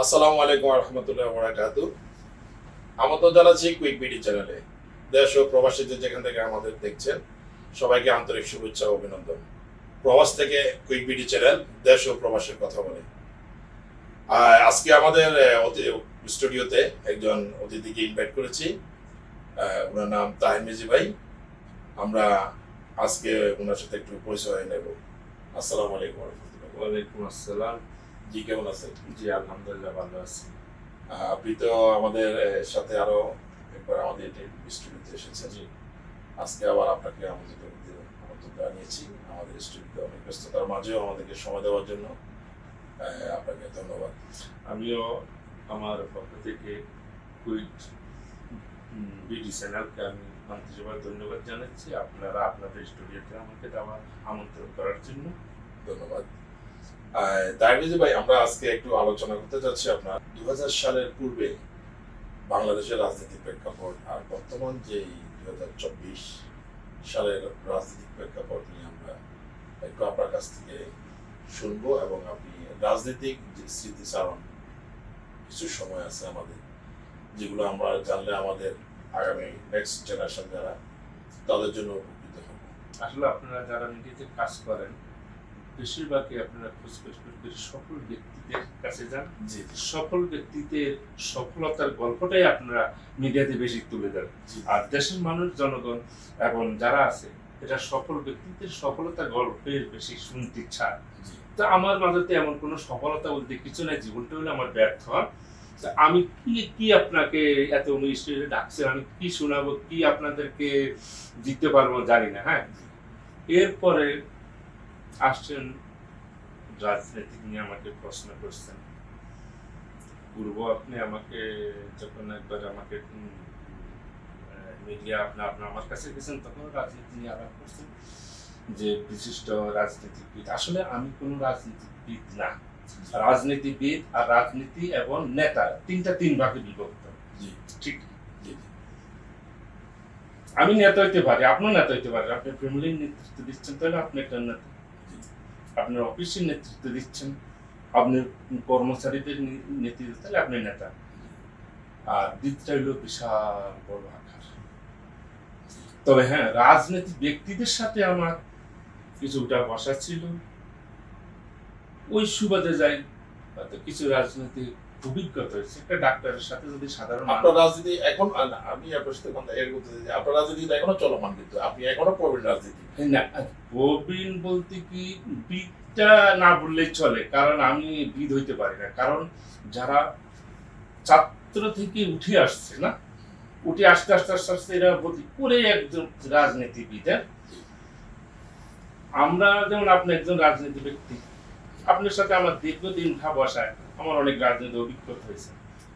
আসসালামু আলাইকুম ওয়া রাহমাতুল্লাহি ওয়া বারাকাতুহু। আমন্ত্রণ জানাচ্ছি কুইক বিডি চ্যানেলে। দেশ ও প্রবাসীদের যেখান থেকে আমাদের দেখছেন সবাইকে আন্তরিক শুভেচ্ছা ও অভিনন্দন। প্রবাস থেকে কুইক বিডি চ্যানেল দেশ ও প্রবাসের কথা বলে। আজকে আমাদের স্টুডিওতে একজন অতিথিকে ইনভাইট করেছি। ওনার নাম তাহির মিজি ভাই। আমরা আজকে ওনার সাথে একটু পরিচয় হয়ে নেব। আসসালামু আলাইকুম ওয়া রাহমাতুল্লাহি। ওয়ালাইকুম আসসালাম। জি, কেমন আছেন? জি আলহামদুলিল্লাহ ভালো আছি। আপনি তো আমাদের সাথে আরো একবার আমাদের স্টুডিওতে এসেছেন। জি আজকে আবার আপনাকে আমন্ত্রণ জানিয়েছি আমাদের স্টুডিওতে। অনেক ব্যস্ততার মাঝেও আমাদেরকে সময় দেওয়ার জন্য আপনাকে ধন্যবাদ। আমিও আমার পক্ষ থেকে কুইক বিডি চ্যানেলকে আমি আন্তরিকভাবে ধন্যবাদ জানাচ্ছি আপনারা আপনাদের স্টুডিওতে আমাকে দেওয়া আমন্ত্রণ করার জন্য। ধন্যবাদ। দারবিজি ভাই, আমরা আজকে একটু আলোচনা করতে যাচ্ছি আপনার 2000 সালের পূর্বে বাংলাদেশের রাজনৈতিক প্রেক্ষাপট আর বর্তমান যে 2024 সালের রাজনৈতিক প্রেক্ষাপট নিয়ে আমরা একটু আপনার কাছ থেকে শুনবো, এবং আপনি রাজনৈতিক যে স্মৃতিচারণ কিছু সময় আছে আমাদের, যেগুলো আমরা জানলে আমাদের আগামী নেক্সট জেনারেশন যারা তাদের জন্য উপকৃত হবে। আসলে আপনারা যারা মিডিয়াতে কাজ করেন বেশিরভাগই আপনারা খোঁজ করে সফল ব্যক্তিদের কাছে যান। জি সফল ব্যক্তিদের সফলতার গল্পটাই আপনারা মিডিয়াতে বেশি তুলে দেন। আর দেশের মানুষ জনগণ এবং যারা আছে এটা সফল ব্যক্তিদের সফলতার গল্পের বেশি শুনতে চায়। তো আমার মাঝে এমন কোনো সফলতা বলতে কিছু নাই, জীবনটা হলো আমার ব্যর্থ। আমি কি কি আপনাকে এত মিষ্টি ডাকছেন, আমি কি শোনাবো, কি আপনাদেরকে দিতে পারবো জানি না। হ্যাঁ, এরপরে আসছেন রাজনীতি নিয়ে আমাকে প্রশ্ন করছেন। পূর্ব আপনি আমাকে যখন একবার আমাকে মিডিয়া আপনার আমার কাছে গেছেন তখন রাজনীতি নিয়ে আলাপ করছেন যে বিশিষ্ট রাজনীতিবিদ। আসলে আমি কোনো রাজনীতিবিদ না। রাজনীতিবিদ আর রাজনীতি এবং নেতা তিন ভাগে বিভক্ত। ঠিক, আমি নেতা হইতে পারি, আপনিও নেতা হইতে পারেন। আপনি ফ্যামিলির নেতৃত্ব দিচ্ছেন তাহলে আপনি একটা নেতা, আপনার অফিসের নেতৃত্ব দিচ্ছেন, আপনার কর্মচারীদের নেতৃত্ব তাহলে আপনি নেতা। আর বিদটা হইল বিশাল বড় আকার। তবে হ্যাঁ, রাজনৈতিক ব্যক্তিদের সাথে আমার কিছুটা বসা ছিল, ওই সুবাদে যাই হয়তো কিছু রাজনৈতিক অভিজ্ঞতা হয়েছে। একটা ডাক্তারের সাথে যদি সাধারণ আপনার রাজনীতি এখন, আমি আপনার সাথে কথা এর করতে চাই, আপনার রাজনীতি এখনো চলমান, কিন্তু আপনি এখনো প্রবীণ রাজনীতি না। প্রবীণ বলতে কি বিদটা না বললেই চলে, কারণ আমি বিদ হইতে পারি না। কারণ যারা ছাত্র থেকে উঠে আসছে না, উঠে আস্তে আস্তে আস্তে আস্তে এরা করে একজন রাজনীতিবিদ। আমরা যেমন আপনি একজন রাজনীতি ব্যক্তি, আপনার সাথে আমার দীর্ঘদিন বসায় আমার অনেক রাজনীতি অভিজ্ঞতা হয়েছে।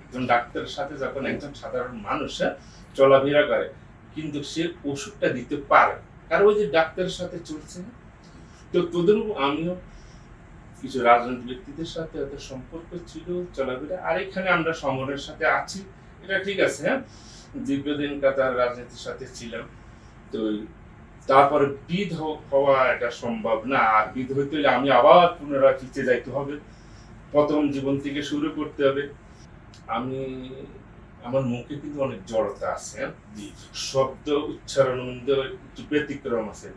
একজন ডাক্তারের সাথে যখন একজন সাধারণ মানুষ চলাফেরা করে, কিন্তু সে ওষুধটা দিতে পারে, কারণ ওই যে ডাক্তারের সাথে চলছে না। তো তোদের আমিও কিছু রাজনৈতিক ব্যক্তিদের সাথে এত সম্পর্ক ছিল, চলাফেরা। আর এখানে আমরা সংগঠনের সাথে আছি, এটা ঠিক আছে। হ্যাঁ, দীর্ঘদিন কাতার রাজনীতির সাথে ছিলাম। তো তারপরে বিদ হওয়া এটা সম্ভব না। আর বিদ হইতে হলে আমি আবার পুনরায় ফিরতে যাইতে হবে, প্রথম জীবন থেকে শুরু করতে হবে। আমি আমার মুখে কিন্তু অনেক জড়তা আছে, শব্দ উচ্চারণ একটু ব্যতিক্রম আছে।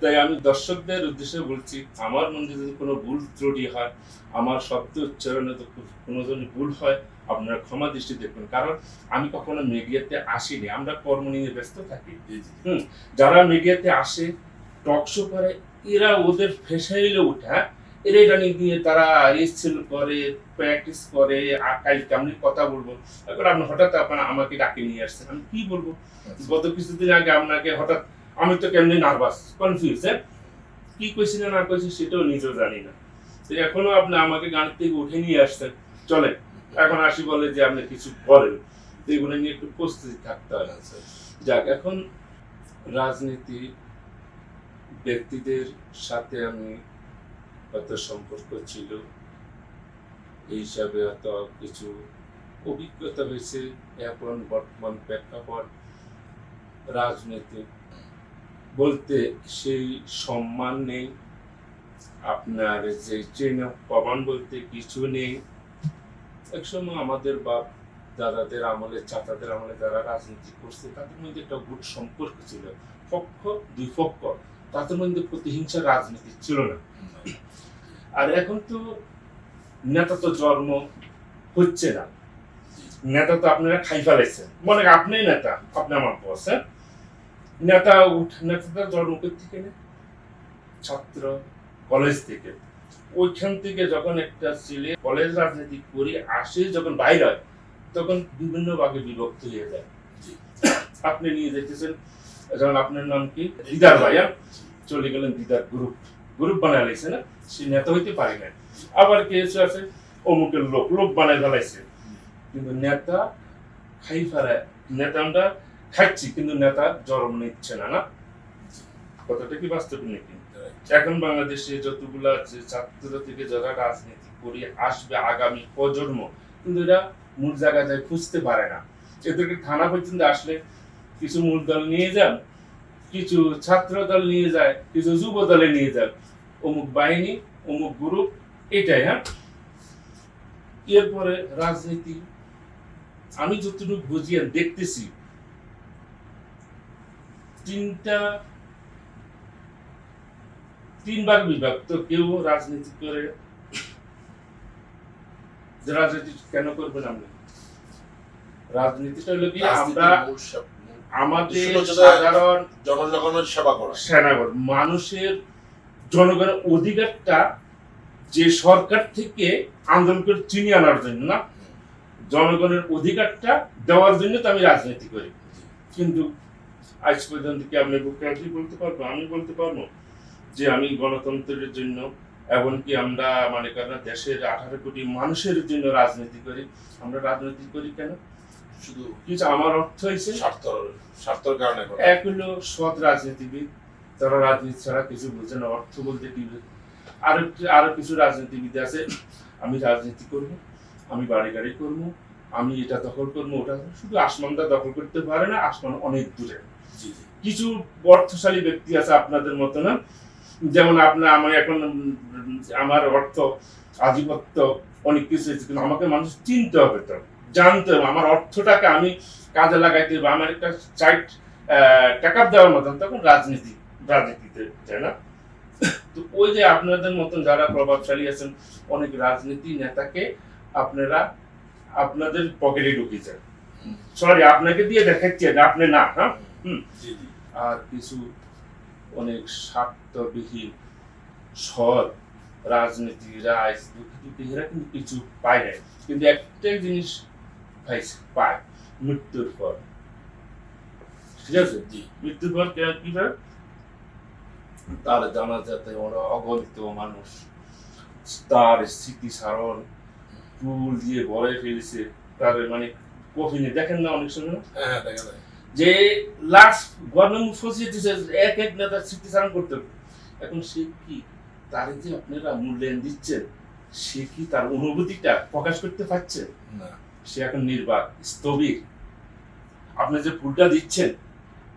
তাই আমি দর্শকদের উদ্দেশ্যে বলছি, আমার মধ্যে যদি কোনো ভুল ত্রুটি হয়, আমার শব্দ উচ্চারণে কোনো যদি ভুল হয়, আপনারা ক্ষমা দৃষ্টি দেখবেন। কারণ আমি কখনো মিডিয়াতে আসিনি, আমরা কর্ম নিয়ে ব্যস্ত থাকি। যারা মিডিয়াতে আসে, টক শো করে, এরা ওদের ফেসাইলে উঠা, এরা এটা নিয়ে তারা রিসার্চ করে, প্র্যাকটিস করে, কালকে আমি কথা বলবো। এবার আপনি হঠাৎ আমাকে ডাকে নিয়ে আসছেন, আমি কি বলবো? গত কিছুদিন আগে আপনাকে হঠাৎ, আমি তো কেমনি নার্ভাস, কনফিউজ, কি কইছি না না কইছি সেটাও নিজেও জানি না। তো এখনো আপনি আমাকে গান থেকে উঠে নিয়ে আসছেন, চলে এখন আসি বলে যে আপনি কিছু করেন, তো এগুলো নিয়ে একটু প্রস্তুতি থাকতে হয়। যাক, এখন রাজনীতি ব্যক্তিদের সাথে আমি কত সম্পর্ক ছিল, এই হিসাবে এত কিছু অভিজ্ঞতা হয়েছে। এখন বর্তমান প্রেক্ষাপট রাজনীতি বলতে সেই সম্মান নেই, আপনার যে চেইন অফ কমান্ড বলতে কিছু নেই। একসময় আমাদের বাপ দাদাদের আমলে, চাচাদের আমলে যারা রাজনীতি করছে তাদের মধ্যে একটা গুড সম্পর্ক ছিল, পক্ষ দুই পক্ষ, তাদের মধ্যে প্রতিহিংসা রাজনীতি ছিল না। আর এখন তো নেতা তো জন্ম হচ্ছে না, নেতা তো আপনারা খাই ফেলাইছেন, মনে আপনি নেতা, আপনি আমার বস। হ্যাঁ, নেতাটা জন্ম থেকে না ছাত্র কলেজ থেকে, ওইখান থেকে যখন একটা ছেলে কলেজ রাজনীতি করে আসে, যখন বাইরে হয় তখন বিভিন্ন ভাগে বিভক্ত হয়ে যায়। আপনি নিয়ে দেখতেছেন, যেমন আপনার নাম কি, দিদার ভাইয়া, চলে গেলেন দিদার গ্রুপ বানায় লাইছে না, সে নেতা হইতে পারে না। আবার কেউ আছে অমুকের লোক বানায় ফেলাইছে, কিন্তু নেতা খাই ফেলায়, নেতা আমরা খাচ্ছি কিন্তু নেতা জন্ম নিচ্ছে না। না, কথাটা কি বাস্তব নাকি? এখন বাংলাদেশে যতগুলা ছাত্র থেকে যারা রাজনীতি করে আসবে আগামী প্রজন্ম, কিন্তু এরা মূল জায়গায় খুঁজতে পারে না। এদেরকে থানা পর্যন্ত আসলে কিছু মূল দল নিয়ে যান, কিছু ছাত্র দল নিয়ে যায়, কিছু যুব দলে নিয়ে যান, অমুক বাহিনী, অমুক গ্রুপ, এটাই। হ্যাঁ, এরপরে রাজনীতি আমি যতটুকু বুঝিয়ে দেখতেছি, তিন ভাগ বিভক্ত। কেউ রাজনীতি করে, রাজনীতি কেন করবেন আপনি? রাজনীতিটা হলো কি, আমরা আমাদের সাধারণ জনগণের সেবা করা, মানুষের জনগণের অধিকারটা যে সরকার থেকে আন্দোলন করে চিনিয়ে আনার জন্য না, জনগণের অধিকারটা দেওয়ার জন্য তো আমি রাজনীতি করি। কিন্তু আজ পর্যন্ত কি আপনি বলতে পারবো? আমি বলতে পারবো যে আমি গণতন্ত্রের জন্য, এমনকি আমরা মানে কেন দেশের 18 কোটি মানুষের জন্য রাজনীতি করি। আমরা রাজনীতি করি কেন? শুধু কিছু আমার অর্থ হয়েছে স্বার্থের কারণে। এক হলো সৎ রাজনীতিবিদ, তারা রাজনীতি ছাড়া কিছু বুঝে না, অর্থ বলতে কি। আরো কিছু রাজনীতিবিদ আছে, আমি রাজনীতি করব, আমি বাড়ি গাড়ি করবো, আমি এটা দখল করবো, ওটা। শুধু আসমানটা দখল করতে পারে না, আসমান অনেক দূরে। কিছু অর্থশালী ব্যক্তি আছে আপনাদের মতো না, যেমন আমি এখন আমার অর্থ আধিপত্য অনেক কিছু, কিন্তু আমাকে মানুষ চিনতে হবে, তো জানতে হবে আমার অর্থটাকে আমি কাজে লাগাইতে হবে, আমার একটা চাইট টাকা দেওয়ার মতন, তখন রাজনীতিতে যায় না। তো ওই যে আপনাদের মতন যারা প্রভাবশালী আছেন, অনেক রাজনীতি নেতাকে আপনারা আপনাদের পকেটে ঢুকিয়ে যায়, সরি আপনাকে দিয়ে দেখাচ্ছি আপনি না। হ্যাঁ, আর কিছু অনেক স্বার্থবিহীন সৎ রাজনীতিরা এরা কিন্তু কিছু পায় না, কিন্তু একটা জিনিস পায়, মৃত্যুর পর। ঠিক আছে, মৃত্যুর পর কি হয়, তার জানাজাতে ওরা অগণিত মানুষ তার স্মৃতিচারণ ফুল দিয়ে ভরে ফেলেছে, তার মানে কফিনে দেখেন না অনেক সময় যে লাস্ট গভর্নমেন্ট ফসিয়ে দিচ্ছে, এক নেতার স্মৃতিচারণ করতে হবে। এখন সে কি, তার যে আপনারা মূল্যায়ন দিচ্ছেন, সে কি তার অনুভূতিটা প্রকাশ করতে পারছে না? সে এখন নির্বাক, স্থবির। আপনি যে ফুলটা দিচ্ছেন,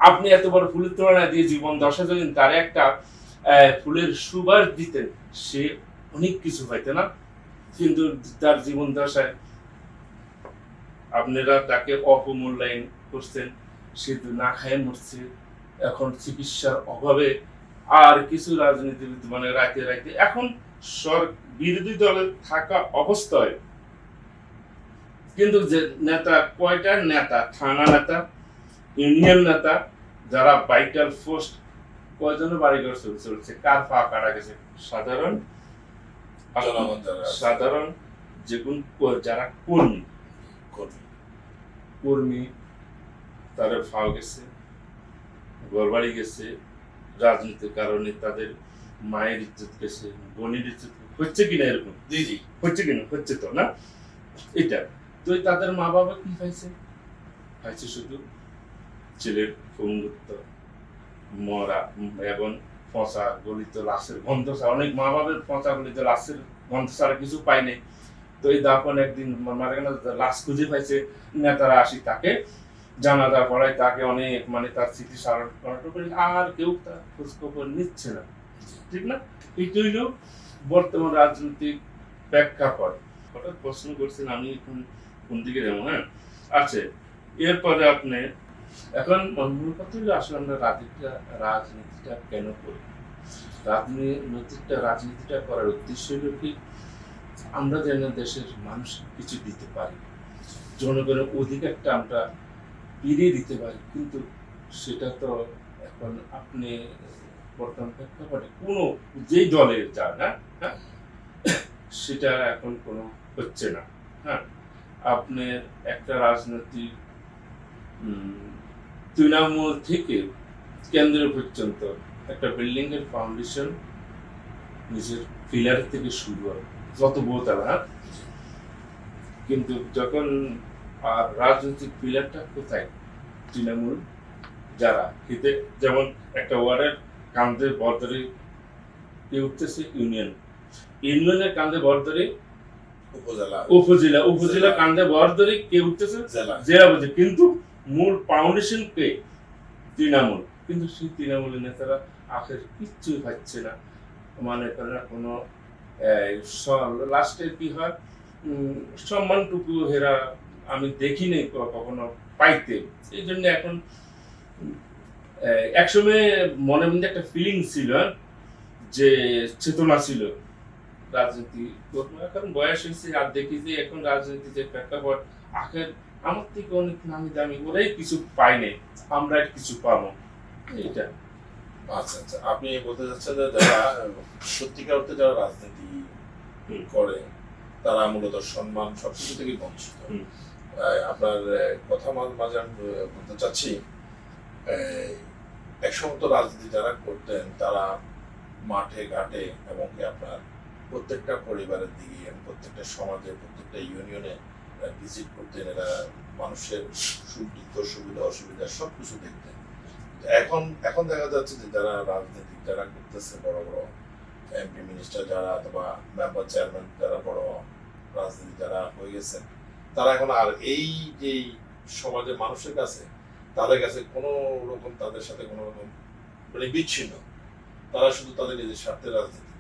আপনি এত বড় ফুলের তুলনায় দিয়ে জীবন দশা যদি তার একটা ফুলের সুবাস দিতেন, সে অনেক কিছু পাইতে না, কিন্তু তার জীবন দশায় আপনারা তাকে অপমূল্যায়ন করছেন, সে না খায় মরছে। এখন চিকিৎসার অভাবে আর কিছু রাজনীতিবিদ মানে রাইতে এখন বিরোধী দলে থাকা অবস্থায়, কিন্তু যে নেতা, কয়টা নেতা, থানা নেতা, ইউনিয়ন নেতা, যারা ভাইটাল পোস্ট, কয়জনের বাড়িঘর চলছে, কার পা কাটা গেছে, সাধারণ যেগুলো যারা কর্মী তারা ফাও গেছে, ঘর বাড়ি গেছে, রাজনীতির কারণে তাদের মায়ের ইজ্জত গেছে, বোনের ইজ্জত হচ্ছে কিনা, এরকম হচ্ছে কিনা, হচ্ছে তো না এটা। তো তাদের মা বাবা কি পাইছে শুধু ছেলের পঙ্গুত্ব, মরা এবং পচা গলিত লাশের গন্ধ ছাড়া, অনেক মা বাবার পচা গলিত লাশের গন্ধ ছাড়া কিছু পায়নি। তো এই দাপন একদিন মারা গেল, লাশ খুঁজে পাইছে, নেতারা আসি তাকে জানাজা পড়ায়, তাকে অনেক মানে তার স্মৃতি স্মরণ করার, আর কেউ তার খোঁজ খবর নিচ্ছে না। ঠিক না? এটা হইল বর্তমান রাজনৈতিক প্রেক্ষাপট। হঠাৎ প্রশ্ন করছেন আমি এখন কোন দিকে যাবো। হ্যাঁ, আচ্ছা, এরপরে আপনি এখন মূল কথা হলো আসলে আমরা রাজনীতিটা কেন করি? রাজনীতিটা করার উদ্দেশ্য হলো কি, আমরা যেন দেশের মানুষ কিছু দিতে পারি, জনগণের অধিকারটা আমরা ফিরিয়ে দিতে পারি। কিন্তু সেটা তো এখন আপনি বর্তমান প্রেক্ষাপটে কোনো যেই দলের যান না, হ্যাঁ, সেটা এখন কোনো হচ্ছে না। হ্যাঁ, আপনার একটা রাজনৈতিক তৃণমূল থেকে কেন্দ্র পর্যন্ত একটা বিল্ডিং এর ফাউন্ডেশন নিজের পিলার থেকে শুরু হয়, যত বোতালা। কিন্তু যখন আর রাজনৈতিক পিলারটা কোথায়? তৃণমূল যারা হিতে, যেমন একটা ওয়ার্ডের কান্দে ভর ধরে কে উঠতেছে ইউনিয়নের কান্দে ভর ধরে উপজেলা কান্দে ভর ধরে কে উঠতেছে জেলা বুঝে, কিন্তু মূল ফাউন্ডেশন কে? তৃণমূল। কিন্তু সেই তৃণমূলের নেতারা আখের কিচ্ছুই পাচ্ছে না, মানে কোনো লাস্টে কি হয়, সম্মানটুকু হেরা আমি দেখিনি কখনো পাইতে। এই জন্য এখন একসময় মনের মধ্যে একটা ফিলিং ছিল, যে চেতনা ছিল রাজনীতি। এখন বয়স হয়েছে আর দেখি যে এখন রাজনীতি যে প্রেক্ষাপট, আখের আমার থেকে অনেক নামি দামি ওরাই কিছু পাই নাই, আমরা কিছু পাবো। এইটা। আচ্ছা আচ্ছা, আপনি বলতে চাচ্ছেন যে যারা সত্যিকার অর্থে যারা রাজনীতি করে তারা মূলত সম্মান সবকিছু থেকে বঞ্চিত। আপনার কথা মাঝে আমি বলতে চাচ্ছি, একসময় তো রাজনীতি যারা করতেন তারা মাঠে ঘাটে এবং আপনার প্রত্যেকটা পরিবারের দিকে, প্রত্যেকটা সমাজে, প্রত্যেকটা ইউনিয়নে ভিজিট করতেন। এরা মানুষের সুখ দুঃখ, সুবিধা অসুবিধা সবকিছু দেখতেন। এখন দেখা যাচ্ছে যে যারা রাজনীতি যারা করতেছে, বড় বড় এমপি মিনিস্টার যারা অথবা মেম্বার চেয়ারম্যান যারা বড় রাজনীতি যারা হয়ে গেছেন, তারা এখন আর এই যে সমাজের মানুষের কাছে, তাদের কাছে কোনো রকম, তাদের সাথে কোনো রকম মানে বিচ্ছিন্ন, তারা শুধু তাদের নিজের স্বার্থের রাজনীতি।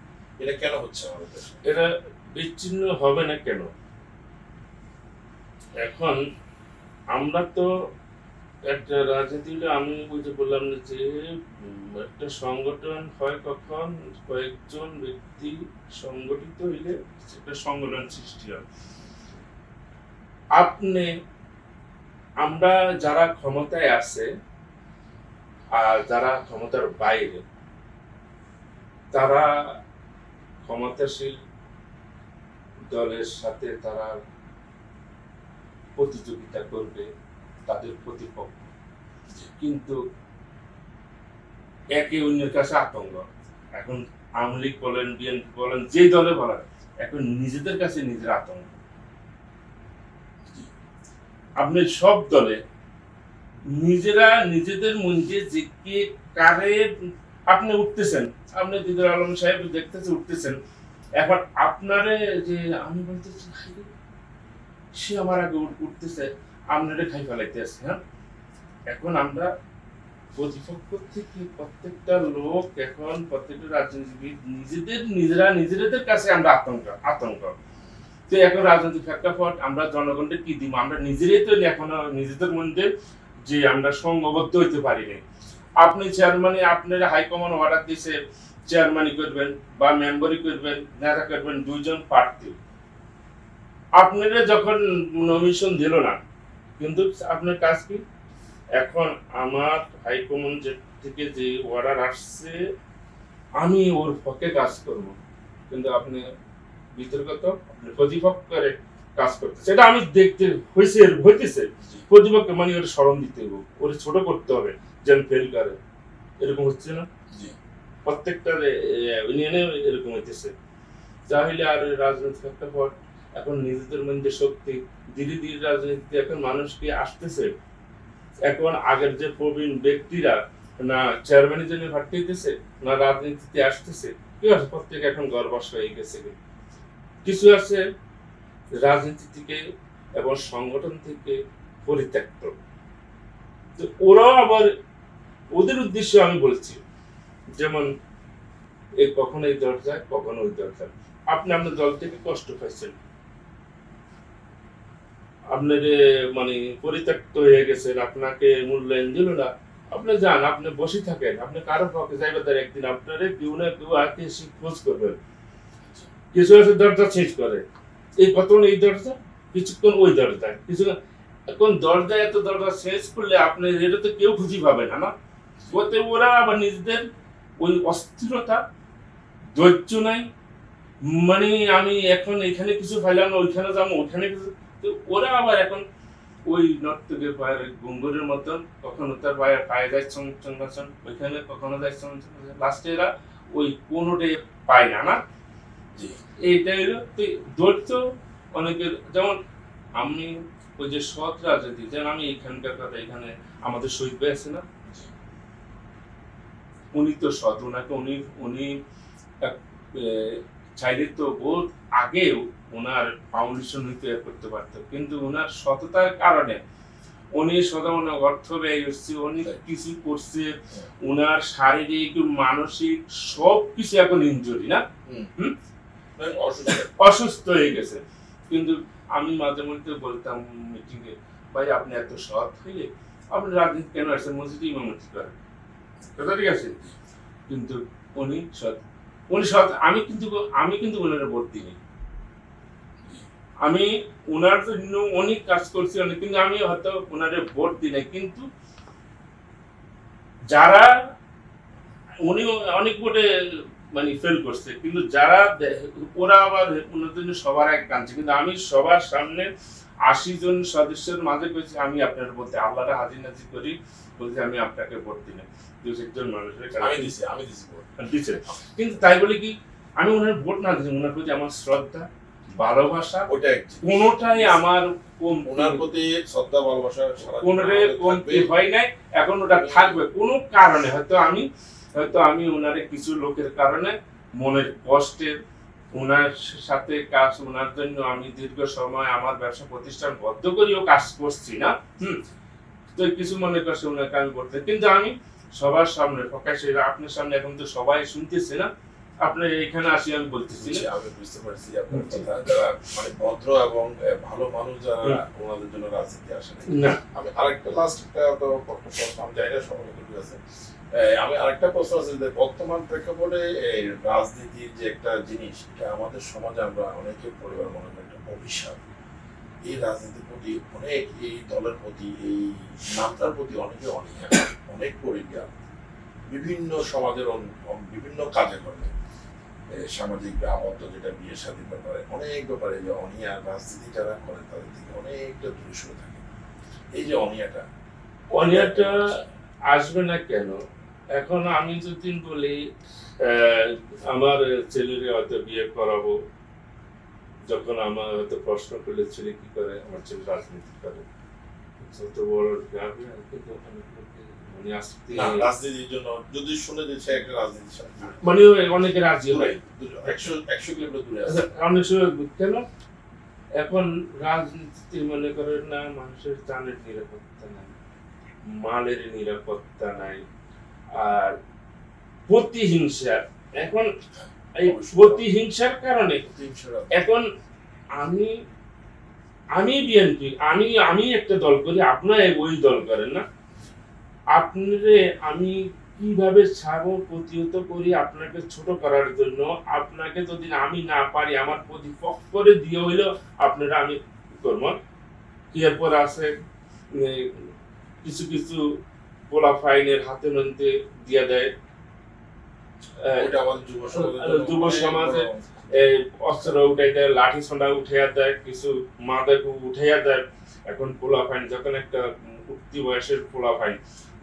এটা কেন হচ্ছে আমাদের দেশে? এটা বিচ্ছিন্ন হবে না কেন? এখন আমরা তো একটা রাজনীতি হলে, আমি বলতে বললাম যে একটা সংগঠন হয় কখন, কয়েকজন ব্যক্তি সংগঠিত হইলে একটা সংগঠন সৃষ্টি হয়। আমরা যারা ক্ষমতায় আছে আর যারা ক্ষমতার বাইরে, তারা ক্ষমতাশীল দলের সাথে তারা প্রতিযোগিতা করবে, তাদের প্রতিপক্ষ, কিন্তু একে অন্যের কাছে আতঙ্ক। এখন আওয়ামী লীগ বলেন, বিএনপি বলেন, যে দলে বলেন, এখন নিজেদের কাছে নিজের আতঙ্ক। আপনি সব দলে নিজেরা নিজেদের মধ্যে যে কে কারে আপনি উঠতেছেন, আপনি দিদুর আলম সাহেব দেখতেছে উঠতেছেন, এখন আপনারে যে আমি বলতেছি সে আমার আগে উঠতেছে, আপনারে খাই ফেলাইতে আছে। হ্যাঁ, এখন আমরা প্রতিপক্ষ থেকে প্রত্যেকটা লোক, এখন প্রত্যেকটা রাজনীতিবিদ নিজেদের কাছে আমরা আতঙ্ক। তো এখন রাজনৈতিক প্রেক্ষাপট, আমরা জনগণকে কি দিব? আমরা নিজেরাই তো এখনো নিজেদের মধ্যে যে আমরা সংঘবদ্ধ হইতে পারিনি। আপনি চেয়ারম্যানে, আপনার হাইকমান্ড অর্ডার দিয়েছে চেয়ারম্যানই করবেন বা মেম্বারই করবেন, নেতা করবেন, দুইজন প্রার্থী। আপনারা যখন নমিনেশন দিল না, কিন্তু আপনার কাজ কি? এখন আমার হাইকমান্ড থেকে যে অর্ডার আসছে, আমি ওর পক্ষে কাজ করব, কিন্তু আপনি বিতর্কত প্রতিপক্ষের কাজ করতে, সেটা আমি দেখতে হইতেছে প্রতিপক্ষ, মানে ওর স্মরণ দিতে হবে, ওর ছোট করতে হবে যেন ফেল করে। এরকম হচ্ছে না? প্রত্যেকটা ইউনিয়নে এরকম হইতেছে। তাহলে আর রাজনৈতিক প্রেক্ষাপট, এখন নিজেদের মধ্যে শক্তি, ধীরে ধীরে রাজনীতিতে এখন মানুষ কি আসতেছে। এখন আগের যে প্রবীণ ব্যক্তিরা না চেয়ারম্যানের জন্য ভাটতে হইতেছে, না রাজনীতিতে আসতেছে, কি আছে, প্রত্যেক এখন গর্বশ হয়ে গেছে। কিছু আছে রাজনীতি থেকে এবং সংগঠন থেকে পরিত্যক্ত, তো ওরাও আবার ওদের উদ্দেশ্যে আমি বলছি, যেমন এই কখনো এই দরজায় কখনো ওই দরজায়। আপনি আপনার দল থেকে কষ্ট পাইছেন, আপনার মানে পরিত্যক্ত হয়ে গেছেন, আপনাকে মূল্যায়ন দিল না, আপনি যান, আপনি বসে থাকেন, আপনি কারো পক্ষে যাইবার দ্বারা একদিন আপনারে কেউ না কেউ আগে এসে খোঁজ করবেন। কিছু আছে দরজা চেঞ্জ করে, এই কতক্ষণ এই দরজা, কিছুক্ষণ ওই দরজায়, কিছু এখন দরজায় এত দরজা চেঞ্জ করলে আপনি এটা তো কেউ খুঁজে পাবে না, না ওতে ওরা আবার নিজেদের ওই অস্থিরতা, ধৈর্য নাই, মানে আমি এখন এখানে কিছু পাইলাম না, ওইখানে যাবো, ওইখানে কিছু, ওরা আবার এখন ওই নর্তকের পায়ের ঘুঙ্গুরের মতন, কখনো তার পায়ে যায় চঙ্গাচন, ওইখানে কখনো যায় লাস্টে এরা ওই কোনোটাই পায় না, না এইটাই হলো ধৈর্য অনেকের। যেমন আমি ওই যে সৎ রাজনীতি, যেমন আমি এখানকার কথা, এখানে আমাদের শহীদ ভাই আছে না, উনি তো সৎ, ওনাকে উনি চাইলে তো বহুত আগেও ওনার ফাউন্ডেশন তৈরি করতে পারতো, কিন্তু ওনার সততার কারণে উনি সদামনে অর্থ ব্যয় করছে, অনেক কিছু করছে, ওনার শারীরিক মানসিক সব কিছু এখন ইনজুরি, না অসুস্থ হয়ে গেছে। কিন্তু আমি মাঝে মধ্যে বলতাম মিটিংয়ে, ভাই আপনি এত সৎ হইলে আপনি রাজনীতি কেন আসছেন, মসজিদে ইমামতি করেন, কথা ঠিক আছে, কিন্তু উনি সৎ, উনি সৎ। আমি কিন্তু ওনার ভোট দিই, আমি ওনার জন্য অনেক কাজ করছি অনেক, কিন্তু আমি হয়তো ওনারে ভোট দিই নাই, কিন্তু যারা উনি অনেক ভোটে মানে ফেল করছে, কিন্তু যারা ওরা আবার ওনার জন্য সবার এক কাঁদছে, কিন্তু আমি সবার সামনে 80 জন সদস্যের মাঝে কইছি আমি আপনার বলতে আল্লাহরে হাজির নাজির করি, বলছি আমি আপনাকে ভোট দিই না, 200 জন মানুষের আমি দিছি ভোট দিছে, কিন্তু তাই বলে কি আমি ওনার ভোট না দিছি, ওনার প্রতি আমার শ্রদ্ধা ভালোবাসা কোনোটাই আমার ওনার প্রতি শ্রদ্ধা ভালোবাসা কোনোটাই কমতি হয় নাই, এখন ওটা থাকবে। কোনো কারণে হয়তো আমি ওনারে কিছু লোকের কারণে মনের কষ্টে ওনার সাথে কাজ, ওনার জন্য আমি দীর্ঘ সময় আমার ব্যবসা প্রতিষ্ঠান বদ্ধ করেও কাজ করছি না, তো কিছু মনে করছে ওনাকে আমি করতে, কিন্তু আমি সবার সামনে প্রকাশ্যে আপনার সামনে এখন তো সবাই শুনতেছে না, আপনি এখানে আসি আমি বলতেছি, আমি বুঝতে পারছি আপনার কথা, যারা মানে ভদ্র এবং ভালো মানুষ যারা ওনাদের জন্য রাজনীতি আসে না। আমি আরেকটা লাস্ট একটা তো প্রশ্ন, আমি জানি না সবার কিছু আছে, আমি আরেকটা প্রশ্ন আছে যে বর্তমান প্রেক্ষাপটে এই রাজনীতির যে একটা জিনিস, এটা আমাদের সমাজে আমরা অনেকে পরিবার মনে করি একটা অভিশাপ। এই রাজনীতির প্রতি অনেক, এই দলের প্রতি, এই নামটার প্রতি অনেকে অনেক পরিজ্ঞান, বিভিন্ন সমাজের বিভিন্ন কাজে করে, সামাজিক আবদ্ধ, যেটা বিয়ে শাদীর ব্যাপারে, অনেক ব্যাপারে যে অনিয়া রাজনীতি যারা করে তাদের থেকে অনেকটা দূরে সরে থাকে। এই যে অনিয়াটা আসবে না কেন? এখন আমি যদি বলি আমার ছেলের হয়তো বিয়ে করাবো, যখন আমার হয়তো প্রশ্ন করলে ছেলে কি করে, আমার ছেলে রাজনীতি করে, ছোট বড় রাজনীতির জন্য যদি শুনে দিচ্ছে একটা রাজনীতির সাথে মানে অনেকে রাজি হয় 100 কিলোমিটার দূরে আছে, অনেক সময় কেন এখন রাজনীতি মনে করেন না, মানুষের জানের নিরাপত্তা নাই, মালের নিরাপত্তা নাই, আর প্রতিহিংসা। এখন এই প্রতিহিংসার কারণে এখন আমি বিএনপি, আমি একটা দল করি, আপনার ওই দল করেন না, আপনারে আমি কিভাবে ছাগল প্রতিহত করি আপনাকে ছোট করার জন্য, আপনাকে যদি আমি না পারি আমার প্রতিপক্ষরে দিয়ে হইলো আপনারা আমি করবো। এরপর আছে কিছু কিছু পোলা ফাইনের হাতে মধ্যে দিয়ে দেয়, যুব সমাজে অস্ত্র উঠাই দেয়, লাঠি ছন্ডা উঠাইয়া দেয়, কিছু মাদক উঠাইয়া দেয়। এখন পোলা ফাইন যখন একটা উঠতি বয়সের পোলা ফাইন,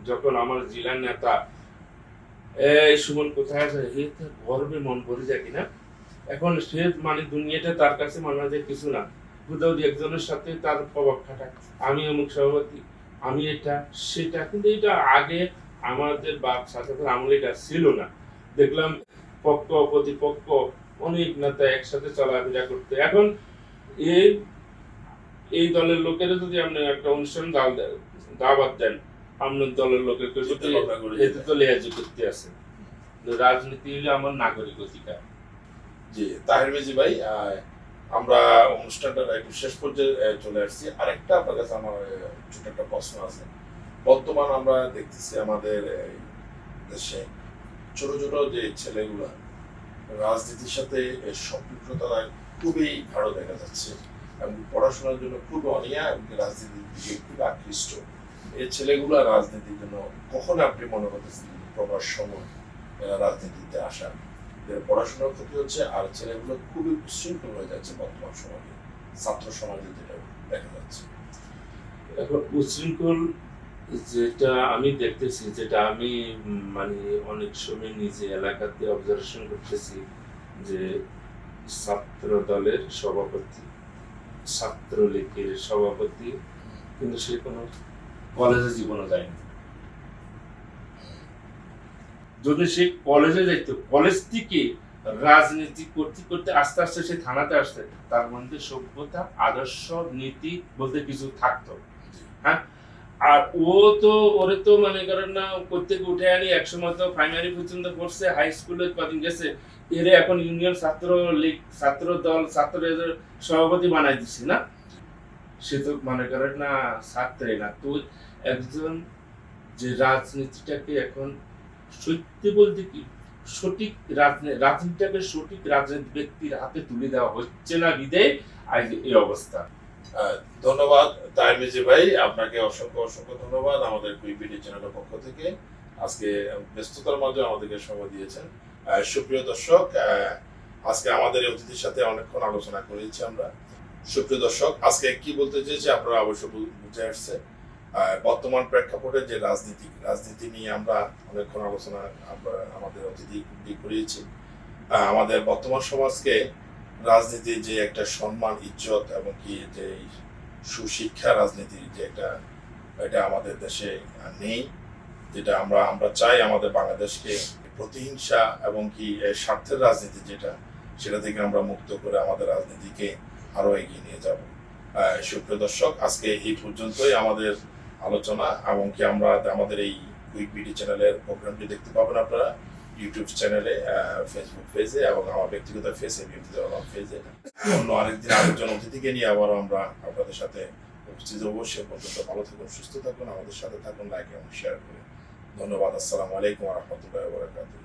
যখন আমার জেলার নেতা এই সুমন কোথায় আছে, গর্বে মন ভরে যায় কিনা, এখন সে মানে দুনিয়াটা তার কাছে মনে হয় কিছু না, হুদাউদি একজনের সাথে তার প্রভাব খাটায়, আমি অমুক সভাপতি, আমি এটা সেটা, কিন্তু এটা আগে আমাদের বাপ সাথে আমলে এটা ছিল না। দেখলাম পক্ষ প্রতিপক্ষ অনেক নেতা একসাথে চলাফেরা করতে। এখন এই দলের লোকেরা যদি আপনি একটা অনুষ্ঠান দাওয়াত দেন, আপনার দলের লোকের এতে তো লেহাজি করতে আছে, রাজনীতি হলো আমার নাগরিক অধিকার। জি, তাহের মেজি ভাই, আমরা অনুষ্ঠানটার একটু শেষ পর্যায়ে চলে আসছি। আরেকটা আপনার কাছে আমার ছোট একটা প্রশ্ন আছে। বর্তমান আমরা দেখতেছি আমাদের এই দেশে ছোট ছোট যে ছেলেগুলা রাজনীতির সাথে সম্পৃক্ততা খুবই ভালো দেখা যাচ্ছে এবং পড়াশোনার জন্য খুব অনীহা এবং রাজনীতির দিকে খুব আকৃষ্ট। এই ছেলেগুলা রাজনীতির জন্য কখন আপনি মনে করতেছেন প্রবাস সময় রাজনীতিতে আসা, পড়াশোনার ক্ষতি হচ্ছে আর ছেলেগুলো খুবই উচ্ছৃঙ্খল হয়ে যাচ্ছে বর্তমান সমাজে, ছাত্র সমাজে যেটা দেখা যাচ্ছে? এখন উচ্ছৃঙ্খল যেটা আমি দেখতেছি, যেটা আমি মানে অনেক সময় নিজে এলাকাতে অবজারভেশন করতেছি, যে ছাত্র দলের সভাপতি, ছাত্রলীগের সভাপতি, কিন্তু সে কোনো কলেজে জীবনে যায়নি। যদি সে কলেজে যাইতো, কলেজ থেকে রাজনীতি করতে করতে আস্তে আস্তে সে থানাতে আসছে, তার মধ্যে সভ্যতা, আদর্শ, নীতি বলতে কিছু থাকতো। হ্যাঁ, আর ওরে তো মনে করেন না করতে উঠে আনি, একসময় তো প্রাইমারি পর্যন্ত পড়ছে, হাই স্কুলে কদিন গেছে, এরে এখন ইউনিয়ন ছাত্র লীগ, ছাত্র দল, ছাত্র সভাপতি বানাই দিছি না। সে তো মনে করেন না ছাত্রে না। তো একজন যে রাজনীতিটাকে এখন সত্যি বলতে কি সঠিক রাজনীতিটাকে সঠিক রাজনীতি ব্যক্তির হাতে তুলে দেওয়া হচ্ছে না বিদেয় আজ এই অবস্থা। ধন্যবাদ তাহের মেজি ভাই, আপনাকে অসংখ্য অসংখ্য ধন্যবাদ আমাদের কুইবিডি চ্যানেলের পক্ষ থেকে। আজকে ব্যস্ততার মাঝে আমাদেরকে সময় দিয়েছেন। সুপ্রিয় দর্শক, আজকে আমাদের এই অতিথির সাথে অনেকক্ষণ আলোচনা করেছি আমরা। সুপ্রিয় দর্শক, আজকে কি বলতে চেয়েছি আপনারা অবশ্যই বুঝে আসছে। বর্তমান প্রেক্ষাপটে যে রাজনীতি নিয়ে আমরা অনেকক্ষণ আলোচনা আমাদের অতিথি করিয়েছি। আমাদের বর্তমান সমাজকে রাজনীতি যে একটা সম্মান, ইজ্জত এবং কি যে সুশিক্ষা রাজনীতির যে এটা আমাদের দেশে নেই, যেটা আমরা চাই আমাদের বাংলাদেশকে প্রতিহিংসা এবং কি স্বার্থের রাজনীতি সেটা থেকে আমরা মুক্ত করে আমাদের রাজনীতিকে আরো এগিয়ে নিয়ে যাব। সুপ্রিয় দর্শক, আজকে এই পর্যন্তই আমাদের আলোচনা, এবং কি আমরা আমাদের এই কুইবিডি চ্যানেলের প্রোগ্রামটি দেখতে পাবেন আপনারা ইউটিউব চ্যানেলে, ফেসবুক পেজে এবং আমার ব্যক্তিগত পেজে। অন্য আরেকদিন আরেকজন অতিথিকে নিয়ে আবারও আমরা আপনাদের সাথে উপস্থিত হবো। সে পর্যন্ত ভালো থাকুন, সুস্থ থাকুন, আমাদের সাথে থাকুন, লাইক এবং শেয়ার করে। ধন্যবাদ। আসসালামু আলাইকুম ওয়া রাহমাতুল্লাহি ওয়া বারাকাতুহু।